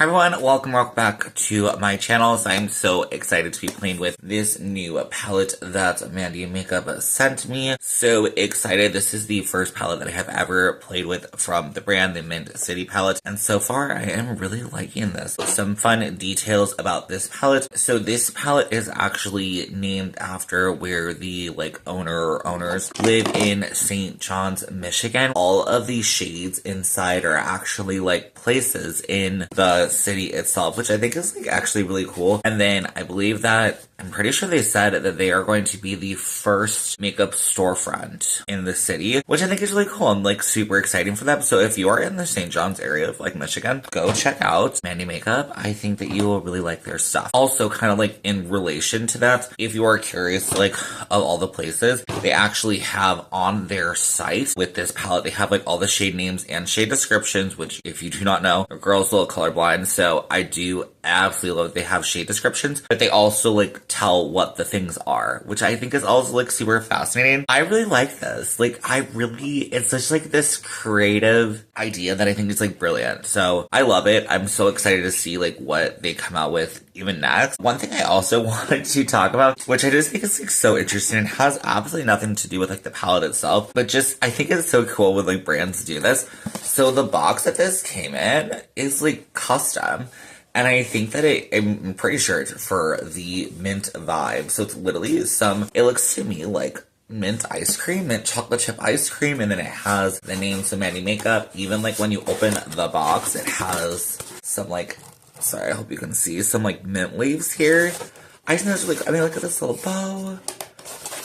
Hi everyone, welcome back to my channel. So I'm so excited to be playing with this new palette that Mvndi Mvkevp sent me. So excited. This is the first palette that I have ever played with from the brand, the Mint City palette. And so far I am really liking this. Some fun details about this palette. So this palette is actually named after where the owners live in St. John's, Michigan. All of these shades inside are actually places in the city itself, which I think is actually really cool. And then I believe that I'm pretty sure they said that they are going to be the first makeup storefront in the city, which I think is really cool. I'm super exciting for them. So if you are in the St. John's area of Michigan, go check out Mvndi Mvkevp. I think that you will really like their stuff. Also, kind of in relation to that, if you are curious of all the places, they actually have on their site with this palette, they have all the shade names and shade descriptions, which if you do not know, a girl's a little colorblind, so I do absolutely love that they have shade descriptions, but they also tell what the things are, which I think is also super fascinating. I really like this. It's just this creative idea that I think is brilliant. So I love it. I'm so excited to see what they come out with even next. One thing I also wanted to talk about, which I just think is so interesting and has absolutely nothing to do with the palette itself, but just I think it's so cool when brands do this. So the box that this came in is custom. And I think that I'm pretty sure it's for the mint vibe. So it's literally it looks to me like mint ice cream, mint chocolate chip ice cream. And then it has the name Mvndi Mvkevp. Even when you open the box, it has some sorry, I hope you can see some mint leaves here. I think that's look at this little bow.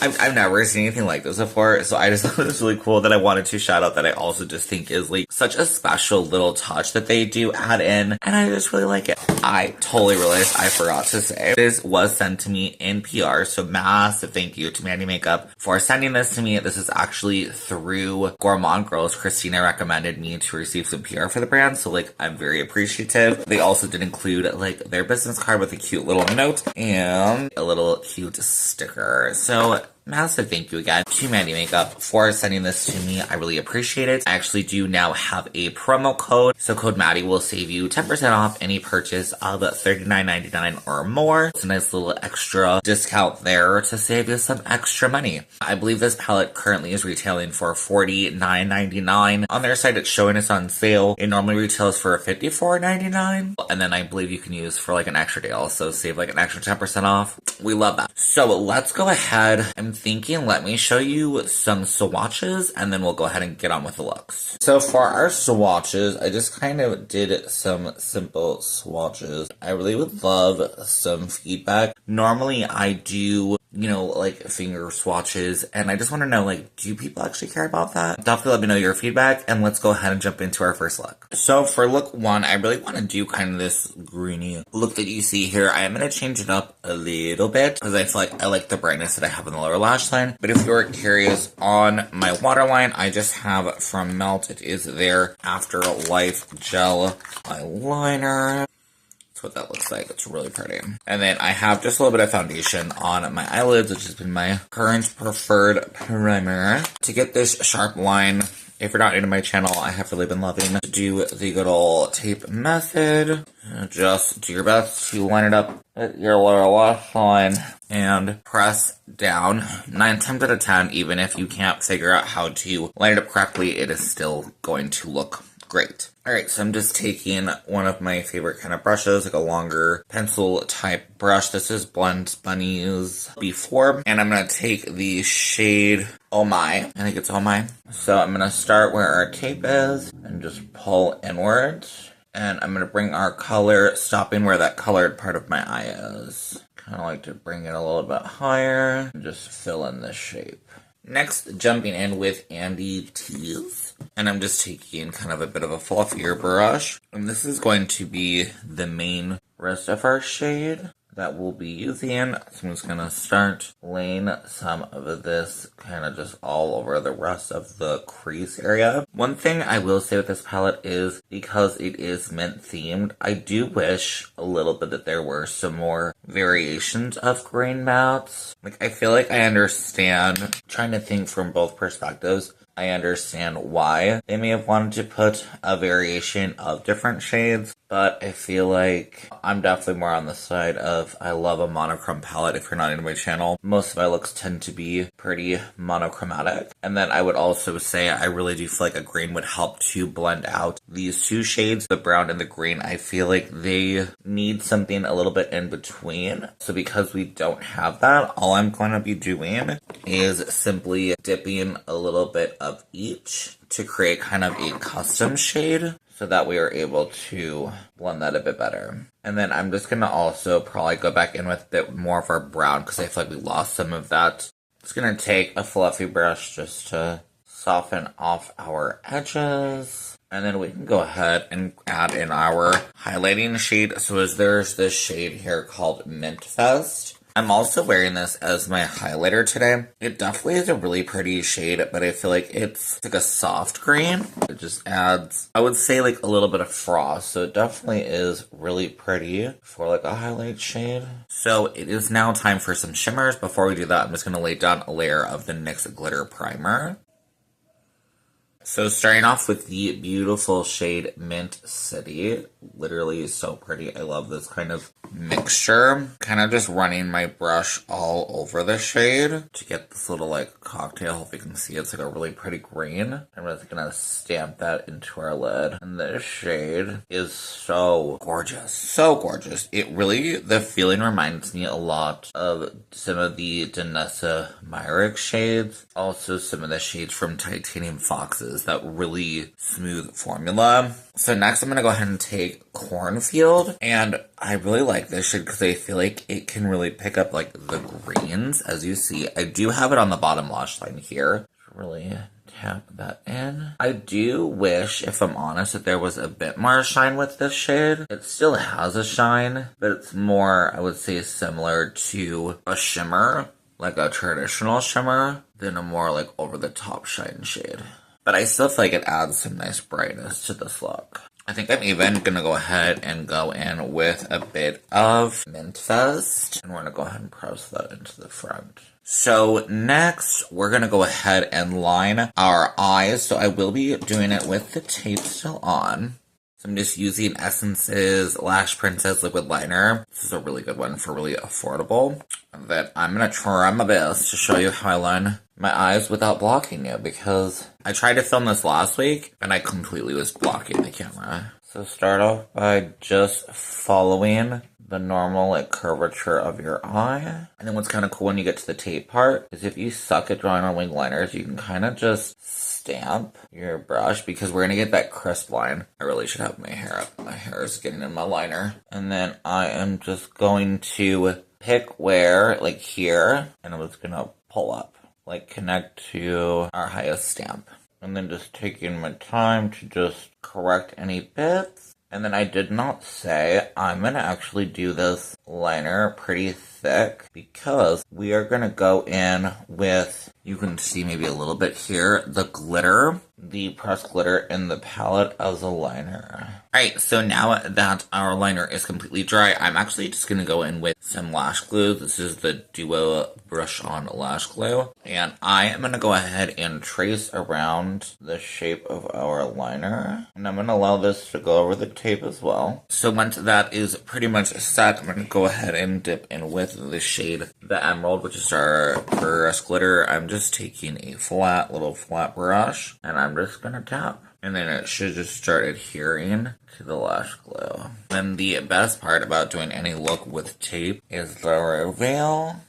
I've never seen anything like this before, so I just thought it was really cool that I wanted to shout out that I also just think is such a special little touch that they do add in, and I just really like it. I totally realized I forgot to say, this was sent to me in PR, so massive thank you to Mvndi Mvkevp for sending this to me. This is actually through Gourmand Girls. Christina recommended me to receive some PR for the brand, so I'm very appreciative. They also did include their business card with a cute little note and a little cute sticker. So massive thank you again to Mvndi Mvkevp for sending this to me. I really appreciate it. I actually do now have a promo code. So code Maddie will save you 10% off any purchase of $39.99 or more. It's a nice little extra discount there to save you some extra money. I believe this palette currently is retailing for $49.99. On their site, it's showing us on sale. It normally retails for $54.99. And then I believe you can use for an extra day also, save an extra 10% off. We love that. So let's go ahead. I'm thinking, let me show you some swatches and then we'll go ahead and get on with the looks. So for our swatches, I just kind of did some simple swatches. I really would love some feedback. Normally I do, finger swatches, and I just want to know, do people actually care about that? Definitely let me know your feedback, and let's go ahead and jump into our first look. So for look one, I really want to do kind of this greeny look that you see here. I am going to change it up a little bit because I feel I like the brightness that I have in the lower lash line. But if you're curious, on my waterline, I just have from Melt, it is their Afterlife Gel Eyeliner. What that looks like. It's really pretty. And then I have just a little bit of foundation on my eyelids, which has been my current preferred primer. To get this sharp line, if you're not new to my channel, I have really been loving to do the good old tape method. Just do your best to line it up at your lower lash line and press down. 9 times out of 10, even if you can't figure out how to line it up correctly, it is still going to look great. Alright, so I'm just taking one of my favorite kind of brushes, a longer pencil type brush. This is Blend Bunny's B4. And I'm going to take the shade Oh My. I think it's Oh My. So I'm going to start where our tape is and just pull inwards. And I'm going to bring our color, stopping where that colored part of my eye is. Kind of like to bring it a little bit higher and just fill in this shape. Next, jumping in with Andy Tease. And I'm just taking kind of a bit of a fluffier brush. And this is going to be the main rest of our shade that we'll be using. So I'm just going to start laying some of this kind of just all over the rest of the crease area. One thing I will say with this palette is because it is mint themed, I do wish a little bit that there were some more variations of grain mattes. I feel I understand trying to think from both perspectives. I understand why they may have wanted to put a variation of different shades, but I feel like I'm definitely more on the side of I love a monochrome palette. If you're not into my channel, most of my looks tend to be pretty monochromatic. And then I would also say I really do feel like a green would help to blend out these two shades, the brown and the green. I feel like they need something a little bit in between. So because we don't have that, all I'm going to be doing is simply dipping a little bit of each to create kind of a custom shade so that we are able to blend that a bit better. And then I'm just going to also probably go back in with a bit more of our brown because I feel like we lost some of that. Just going to take a fluffy brush just to soften off our edges. And then we can go ahead and add in our highlighting shade. So there's this shade here called Mint Fest. I'm also wearing this as my highlighter today. It definitely is a really pretty shade, but I feel like it's like a soft green. It just adds, I would say, like a little bit of frost. So it definitely is really pretty for like a highlight shade. So it is now time for some shimmers. Before we do that, I'm just going to lay down a layer of the NYX Glitter Primer. So starting off with the beautiful shade Mint City. Literally so pretty. I love this kind of mixture. Kind of just running my brush all over the shade to get this little like cocktail. Hope you can see it's like a really pretty green. I'm just gonna stamp that into our lid. And this shade is so gorgeous. So gorgeous. It really, the feeling reminds me a lot of some of the Danessa Myrick shades. Also some of the shades from Titanium Foxes. That really smooth formula. So next I'm going to go ahead and take Cornfield, and I really like this shade because I feel like it can really pick up like the greens. As you see, I do have it on the bottom lash line here. Really tap that in. I do wish, if I'm honest, that there was a bit more shine with this shade. It still has a shine, but it's more, I would say, similar to a shimmer, like a traditional shimmer, than a more like over-the-top shine shade. But I still feel like it adds some nice brightness to this look. I think I'm even going to go ahead and go in with a bit of Mint Fest. And we're going to go ahead and press that into the front. So next, we're going to go ahead and line our eyes. So I will be doing it with the tape still on. So I'm just using Essence's Lash Princess Liquid Liner. This is a really good one for really affordable. And then I'm going to try my best to show you how I line my eyes without blocking you, because I tried to film this last week and I completely was blocking the camera. So start off by just following the normal like curvature of your eye. And then what's kind of cool when you get to the tape part is if you suck at drawing on wing liners, you can kind of just stamp your brush because we're going to get that crisp line. I really should have my hair up. My hair is getting in my liner. And then I am just going to pick where, like here, and I'm just going to pull up, like connect to our highest stamp. And then just taking my time to just correct any bits. And then I did not say I'm going to actually do this liner pretty thick because we are going to go in with, you can see maybe a little bit here, the glitter, the pressed glitter in the palette as a liner. Alright, so now that our liner is completely dry, I'm actually just going to go in with some lash glue. This is the Duo Brush On Lash Glue. And I am going to go ahead and trace around the shape of our liner. And I'm going to allow this to go over the tape as well. So once that is pretty much set, I'm going to go ahead and dip in with the shade The Emerald, which is our pressed glitter. I'm just taking a little flat brush, and I'm just going to tap. And then it should just start adhering to the lash glue. And the best part about doing any look with tape is the reveal.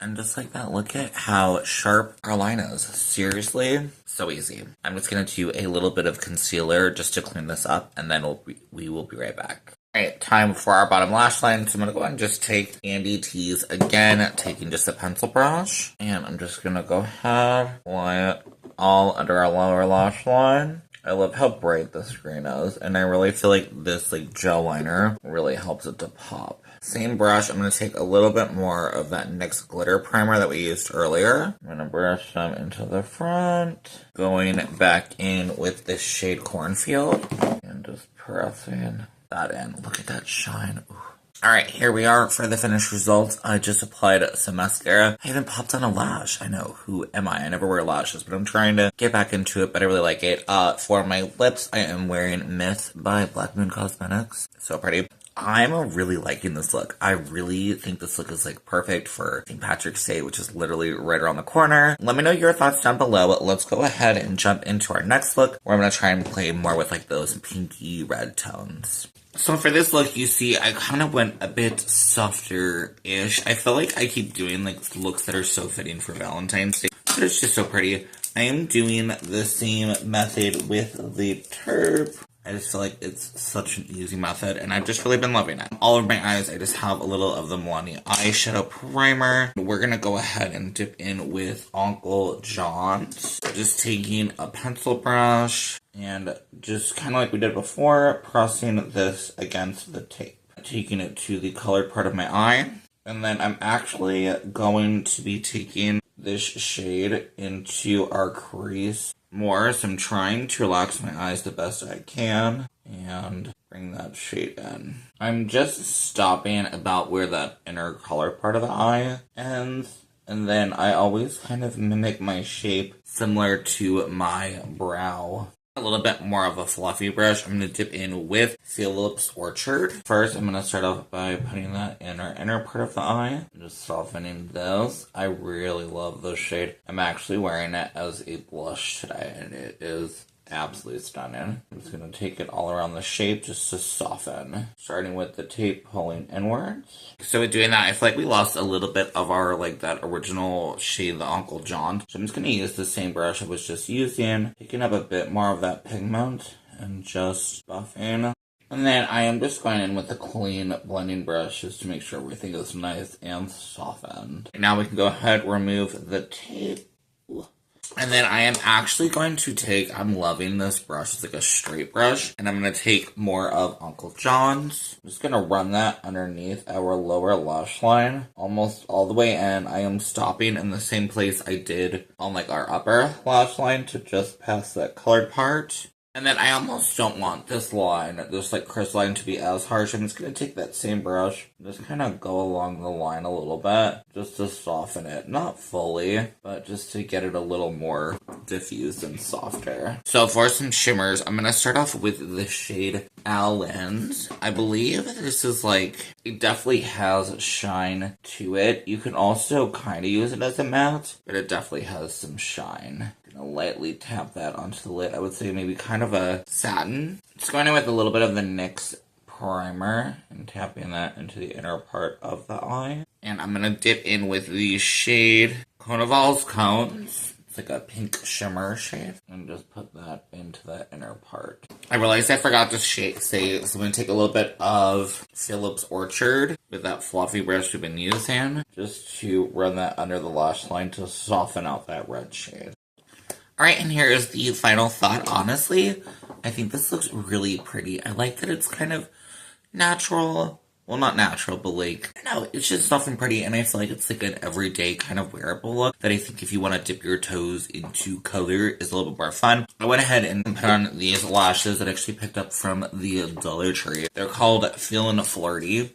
And just like that, look at how sharp our line is. Seriously, so easy. I'm just going to do a little bit of concealer just to clean this up, and then we will be right back. Alright, time for our bottom lash line. So I'm going to go ahead and just take Andy T's again, taking just a pencil brush. And I'm just going to go ahead, apply it all under our lower lash line. I love how bright this green is, and I really feel like this like gel liner really helps it to pop. Same brush, I'm going to take a little bit more of that NYX glitter primer that we used earlier. I'm going to brush them into the front, going back in with this shade Cornfield, and just pressing that in. Look at that shine. Ooh. Alright, here we are for the finished results. I just applied some mascara. I haven't popped on a lash. I know, who am I? I never wear lashes, but I'm trying to get back into it, but I really like it. For my lips, I am wearing Myth by Black Moon Cosmetics. So pretty. I'm really liking this look. I really think this look is like perfect for St. Patrick's Day, which is literally right around the corner. Let me know your thoughts down below. Let's go ahead and jump into our next look, where I'm going to try and play more with like those pinky red tones. So for this look, you see, I kind of went a bit softer-ish. I feel like I keep doing like looks that are so fitting for Valentine's Day, but it's just so pretty. I am doing the same method with the Taupe. I just feel like it's such an easy method, and I've just really been loving it. All over my eyes, I just have a little of the Mvndi eyeshadow primer. We're going to go ahead and dip in with Uncle John's. Just taking a pencil brush and just kind of like we did before, pressing this against the tape. Taking it to the colored part of my eye. And then I'm actually going to be taking this shade into our crease more, so I'm trying to relax my eyes the best I can and bring that shade in. I'm just stopping about where that inner color part of the eye ends, and then I always kind of mimic my shape similar to my brow. A little bit more of a fluffy brush. I'm going to dip in with Philip's Orchard. First, I'm going to start off by putting that in our inner part of the eye. I'm just softening those. I really love this shade. I'm actually wearing it as a blush today, and it is absolutely stunning. I'm just going to take it all around the shape just to soften. Starting with the tape pulling inwards. So with doing that, I feel like we lost a little bit of our, like, that original shade, the Uncle John. So I'm just going to use the same brush I was just using, picking up a bit more of that pigment and just buffing. And then I am just going in with a clean blending brush just to make sure everything is nice and softened. Now we can go ahead and remove the tape. And then I am actually going to take, I'm loving this brush, it's like a straight brush, and I'm going to take more of Uncle John's. I'm just going to run that underneath our lower lash line, almost all the way in. I am stopping in the same place I did on like our upper lash line to just past that colored part. And then I almost don't want this line, this like crease line, to be as harsh. I'm just going to take that same brush and just kind of go along the line a little bit just to soften it. Not fully, but just to get it a little more diffused and softer. So for some shimmers, I'm going to start off with the shade Allen's. I believe this is like, it definitely has shine to it. You can also kind of use it as a matte, but it definitely has some shine. Gonna lightly tap that onto the lid. I would say maybe kind of a satin. Just going in with a little bit of the NYX primer and tapping that into the inner part of the eye. And I'm gonna dip in with the shade Carnival's Cones. It's like a pink shimmer shade. And just put that into the inner part. I realized I forgot to say, so I'm gonna take a little bit of Philip's Orchard with that fluffy brush we've been using, just to run that under the lash line to soften out that red shade. Alright, and here is the final thought. Honestly, I think this looks really pretty. I like that it's kind of natural. Well, not natural, but like, no, it's just soft and pretty, and I feel like it's like an everyday kind of wearable look that I think if you want to dip your toes into color is a little bit more fun. I went ahead and put on these lashes that I actually picked up from the Dollar Tree. They're called Feelin' Flirty.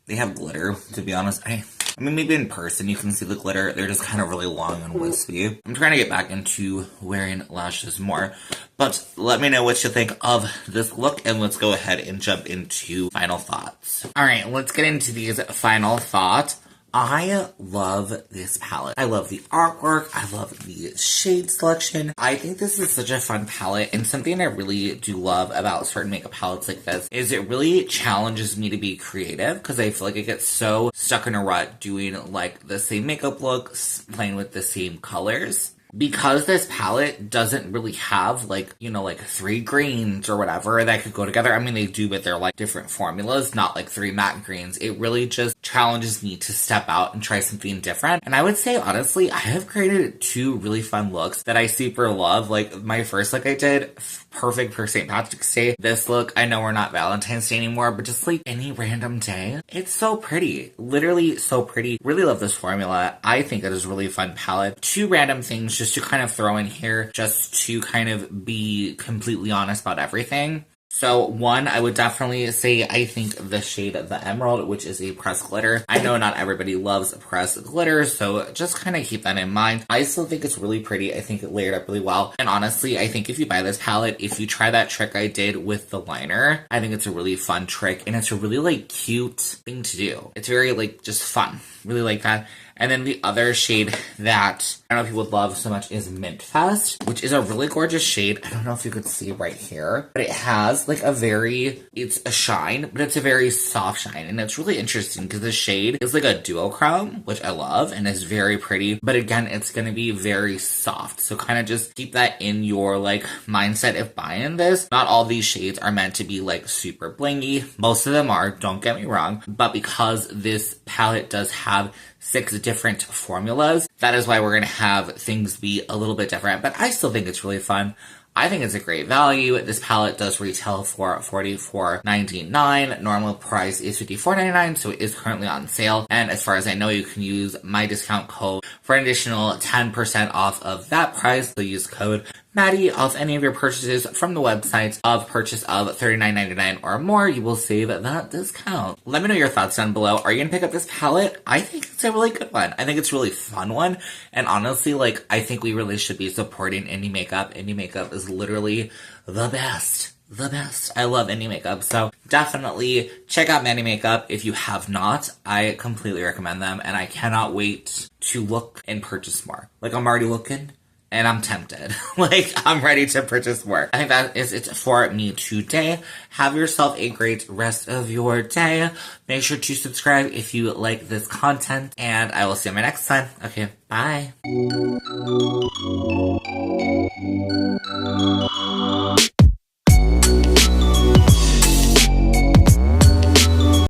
They have glitter, to be honest. I mean, maybe in person you can see the glitter. They're just kind of really long and wispy. I'm trying to get back into wearing lashes more. But let me know what you think of this look, and let's go ahead and jump into final thoughts. Alright, let's get into these final thoughts. I love this palette. I love the artwork. I love the shade selection. I think this is such a fun palette, and something I really do love about certain makeup palettes like this is it really challenges me to be creative, because I feel like I get so stuck in a rut doing like the same makeup looks, playing with the same colors. Because this palette doesn't really have, like, you know, like 3 greens or whatever that could go together. I mean, they do, but they're, like, different formulas, not, like, 3 matte greens. It really just challenges me to step out and try something different. And I would say, honestly, I have created 2 really fun looks that I super love. Like, my first look I did, perfect for St. Patrick's Day. This look, I know we're not Valentine's Day anymore, but just, like, any random day. It's so pretty. Literally so pretty. Really love this formula. I think it is a really fun palette. 2 random things just to kind of throw in here, just to kind of be completely honest about everything. So one, I would definitely say I think the shade of the Emerald, which is a pressed glitter. I know not everybody loves pressed glitter, so just kind of keep that in mind. I still think it's really pretty. I think it layered up really well. And honestly, I think if you buy this palette, if you try that trick I did with the liner, I think it's a really fun trick and it's a really like cute thing to do. It's very like just fun. Really like that. And then the other shade that I don't know if you would love so much is Mint Fest, which is a really gorgeous shade. I don't know if you could see right here, but it has like it's a shine, but it's a very soft shine. And it's really interesting because the shade is like a duochrome, which I love and is very pretty. But again, it's going to be very soft. So kind of just keep that in your like mindset if buying this. Not all these shades are meant to be like super blingy. Most of them are, don't get me wrong. But because this palette does have 6 different formulas, that is why we're going to have things be a little bit different, but I still think it's really fun. I think it's a great value. This palette does retail for $44.99. Normal price is $54.99, so it is currently on sale. And as far as I know, you can use my discount code for an additional 10% off of that price. So use code Maddie off any of your purchases from the website of purchase of $39.99 or more. You will save that discount. Let me know your thoughts down below. Are you going to pick up this palette? I think it's a really good one. I think it's a really fun one. And honestly, like, I think we really should be supporting indie makeup. Indie makeup is literally the best. The best. I love indie makeup. So definitely check out Mvndi Makeup if you have not. I completely recommend them. And I cannot wait to look and purchase more. Like, I'm already looking. And I'm tempted. Like, I'm ready to purchase more. I think that is it for me today. Have yourself a great rest of your day. Make sure to subscribe if you like this content. And I will see you next time. Okay, bye.